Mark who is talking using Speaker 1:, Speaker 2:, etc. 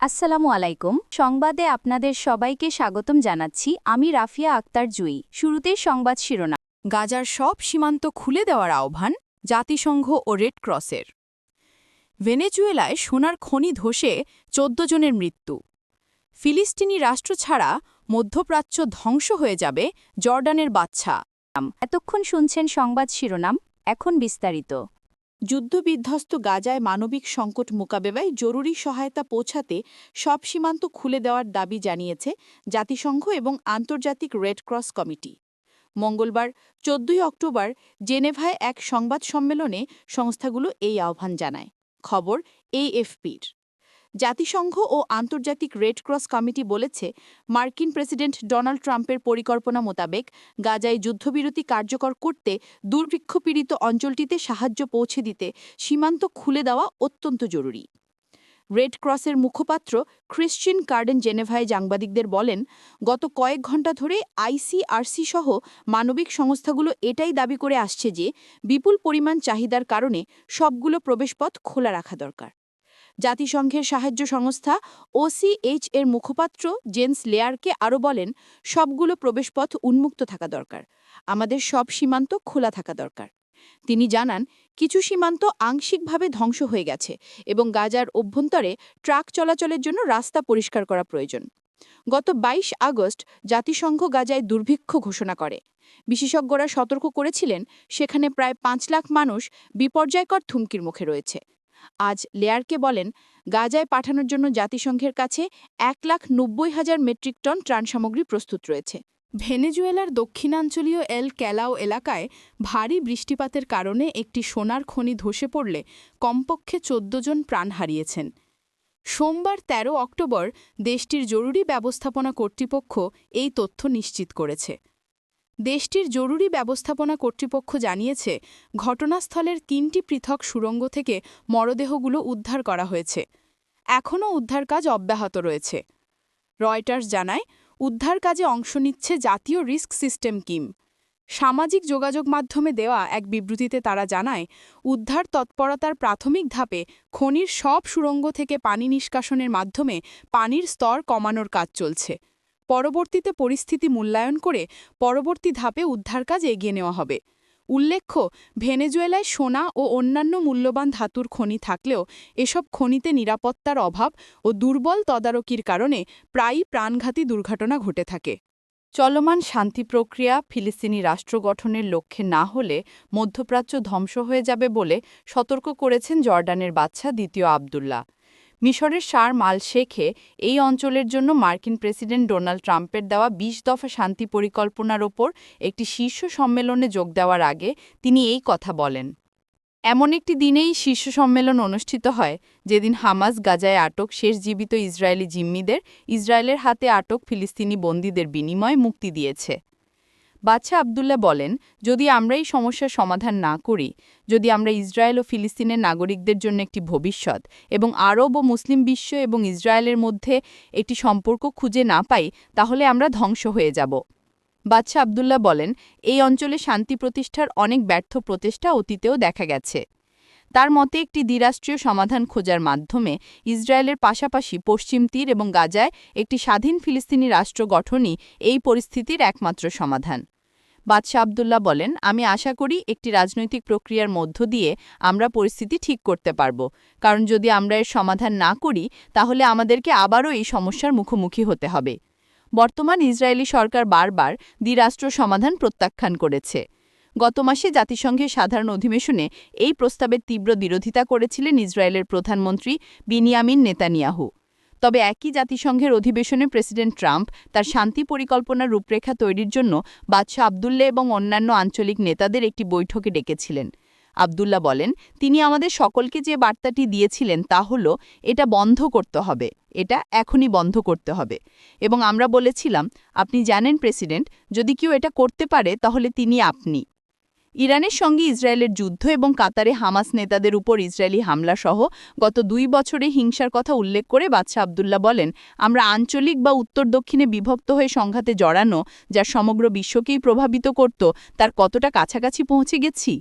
Speaker 1: আসসালামু আলাইকুম। সংবাদে আপনাদের সবাইকে স্বাগতম জানাচ্ছি। আমি রাফিয়া আক্তার জুই। শুরুতেই সংবাদ শিরোনাম।
Speaker 2: গাজার সব সীমান্ত খুলে দেওয়ার আহ্বান জাতিসংঘ ও রেড ক্রসের। ভেনেজুয়েলায় সোনার খনি ধসে ১৪ জনের মৃত্যু। ফিলিস্তিনি রাষ্ট্র ছাড়া মধ্যপ্রাচ্য ধ্বংস হয়ে যাবে, জর্ডানের বাচ্চা।
Speaker 1: এতক্ষণ শুনছেন সংবাদ শিরোনাম, এখন বিস্তারিত।
Speaker 3: যুদ্ধবিধ্বস্ত গাজায় মানবিক সংকট মোকাবেলায় জরুরি সহায়তা পৌঁছাতে সব সীমান্ত খুলে দেওয়ার দাবি জানিয়েছে জাতিসংঘ এবং আন্তর্জাতিক রেড ক্রস কমিটি। মঙ্গলবার ১৪ অক্টোবর জেনেভায় এক সংবাদ সম্মেলনে সংস্থাগুলো এই আহ্বান জানায়। খবর এএফপির। জাতিসংঘ ও আন্তর্জাতিক রেড ক্রস কমিটি বলেছে, মার্কিন প্রেসিডেন্ট ডোনাল্ড ট্রাম্পের পরিকল্পনা মোতাবেক গাজায় যুদ্ধবিরতি কার্যকর করতে দুর্ভিক্ষপীড়িত অঞ্চলটিতে সাহায্য পৌঁছে দিতে সীমান্ত খুলে দেওয়া অত্যন্ত জরুরি। রেড ক্রসের মুখপাত্র ক্রিশ্চিয়ান কার্ডেন জেনেভায় সাংবাদিকদের বলেন, গত কয়েক ঘণ্টা ধরে আইসিআরসি সহ মানবিক সংস্থাগুলো এটাই দাবি করে আসছে যে বিপুল পরিমাণ চাহিদার কারণে সবগুলো প্রবেশপথ খোলা রাখা দরকার। জাতিসংঘের সাহায্য সংস্থা ওসিএইচ এর মুখপাত্র জেন্স লেয়ারকে আরও বলেন, সবগুলো প্রবেশপথ উন্মুক্ত থাকা দরকার। আমাদের সব সীমান্ত খোলা থাকা দরকার। তিনি জানান, কিছু সীমান্ত আংশিকভাবে ধ্বংস হয়ে গেছে এবং গাজার অভ্যন্তরে ট্রাক চলাচলের জন্য রাস্তা পরিষ্কার করা প্রয়োজন। গত ২২ আগস্ট জাতিসংঘ গাজায় দুর্ভিক্ষ ঘোষণা করে। বিশেষজ্ঞরা সতর্ক করেছিলেন, সেখানে প্রায় ৫ লাখ মানুষ বিপর্যয়কর হুমকির মুখে রয়েছে। আজ লেয়ারকে বলেন, গাজায় পাঠানোর জন্য জাতিসংঘের কাছে ১,৯০,০০০ মেট্রিক টন ত্রাণ সামগ্রী প্রস্তুত রয়েছে।
Speaker 2: ভেনেজুয়েলার দক্ষিণাঞ্চলীয় এল ক্যালাও এলাকায় ভারী বৃষ্টিপাতের কারণে একটি সোনার খনি ধসে পড়লে কমপক্ষে ১৪ জন প্রাণ হারিয়েছেন। সোমবার ১৩ অক্টোবর দেশটির জরুরি ব্যবস্থাপনা কর্তৃপক্ষ এই তথ্য নিশ্চিত করেছে। দেশটির জরুরি ব্যবস্থাপনা কর্তৃপক্ষ জানিয়েছে, ঘটনাস্থলের ৩টি পৃথক সুড়ঙ্গ থেকে মরদেহগুলো উদ্ধার করা হয়েছে। এখনও উদ্ধার কাজ অব্যাহত রয়েছে। রয়টার্স জানায়, উদ্ধার কাজে অংশ নিচ্ছে জাতীয় রিস্ক সিস্টেম টিম। সামাজিক যোগাযোগ মাধ্যমে দেওয়া এক বিবৃতিতে তারা জানায়, উদ্ধার তৎপরতার প্রাথমিক ধাপে খনির সব সুড়ঙ্গ থেকে পানি নিষ্কাশনের মাধ্যমে পানির স্তর কমানোর কাজ চলছে। পরবর্তীতে পরিস্থিতি মূল্যায়ন করে পরবর্তী ধাপে উদ্ধার কাজ এগিয়ে নেওয়া হবে। উল্লেখ্য, ভেনেজুয়েলায় সোনা ও অন্যান্য মূল্যবান ধাতুর খনি থাকলেও এসব খনিতে নিরাপত্তার অভাব ও দুর্বল তদারকির কারণে প্রায়ই প্রাণঘাতী দুর্ঘটনা ঘটে থাকে।
Speaker 1: চলমান শান্তি প্রক্রিয়া ফিলিস্তিনি রাষ্ট্র গঠনের লক্ষ্যে না হলে মধ্যপ্রাচ্য ধ্বংস হয়ে যাবে বলে সতর্ক করেছেন জর্ডানের বাদশা দ্বিতীয় আবদুল্লাহ। মিশরের শার্ম আল শেখে এই অঞ্চলের জন্য মার্কিন প্রেসিডেন্ট ডোনাল্ড ট্রাম্পের দেওয়া ২০ দফা শান্তি পরিকল্পনার ওপর একটি শীর্ষ সম্মেলনে যোগ দেওয়ার আগে তিনি এই কথা বলেন। এমন একটি দিনেই শীর্ষ সম্মেলন অনুষ্ঠিত হয় যেদিন হামাস গাজায় আটক শেষ জীবিত ইসরায়েলি জিম্মিদের ইসরায়েলের হাতে আটক ফিলিস্তিনি বন্দীদের বিনিময়ে মুক্তি দিয়েছে। বাদশা আবদুল্লাহ বলেন, যদি আমরা এই সমস্যার সমাধান না করি, যদি আমরা ইসরায়েল ও ফিলিস্তিনের নাগরিকদের জন্য একটি ভবিষ্যৎ এবং আরব ও মুসলিম বিশ্ব এবং ইসরায়েলের মধ্যে একটি সম্পর্ক খুঁজে না পাই, তাহলে আমরা ধ্বংস হয়ে যাব। বাদশা আবদুল্লাহ বলেন, এই অঞ্চলে শান্তি প্রতিষ্ঠার অনেক ব্যর্থ প্রচেষ্টা অতীতেও দেখা গেছে। তার মতে একটি দ্বিরাষ্ট্রীয় সমাধান খোঁজার মাধ্যমে ইসরায়েলের পাশাপাশি পশ্চিম তীর এবং গাজায় একটি স্বাধীন ফিলিস্তিনি রাষ্ট্র গঠনই এই পরিস্থিতির একমাত্র সমাধান। বাদশা আবদুল্লাহ বলেন, আমি আশা করি একটি রাজনৈতিক প্রক্রিয়ার মধ্য দিয়ে আমরা পরিস্থিতি ঠিক করতে পারব, কারণ যদি আমরা এর সমাধান না করি তাহলে আমাদেরকে আবারও এই সমস্যার মুখোমুখি হতে হবে। বর্তমান ইসরায়েলি সরকার বারবার দ্বিরাষ্ট্র সমাধান প্রত্যাখ্যান করেছে। গত মাসে জাতিসংঘের সাধারণ অধিবেশনে এই প্রস্তাবের তীব্র বিরোধিতা করেছিলেন ইসরায়েলের প্রধানমন্ত্রী বিনিয়ামিন নেতানিয়াহু। তবে একই জাতিসংঘের অধিবেশনে প্রেসিডেন্ট ট্রাম্প তার শান্তি পরিকল্পনার রূপরেখা তৈরির জন্য বাদশা আবদুল্লাহ এবং অন্যান্য আঞ্চলিক নেতাদের একটি বৈঠকে ডেকেছিলেন। আবদুল্লাহ বলেন, তিনি আমাদের সকলকে যে বার্তাটি দিয়েছিলেন তা হল, এটা বন্ধ করতে হবে, এটা এখনই বন্ধ করতে হবে। এবং আমরা বলেছিলাম, আপনি জানেন প্রেসিডেন্ট, যদি কেউ এটা করতে পারে তাহলে তিনি আপনি। ইরানের সঙ্গে ইসরায়েলের যুদ্ধ এবং কাতারে হামাস নেতাদের উপর ইসরায়েলি হামলা সহ গত ২ বছরে হিংসার কথা উল্লেখ করে বাদশা আবদুল্লাহ বলেন, আমরা আঞ্চলিক বা উত্তর দক্ষিণে বিভক্ত হয়ে সংঘাতে জড়ানো, যা সমগ্র বিশ্বকেই প্রভাবিত করত, তার কতটা কাছাকাছি পৌঁছে গেছি।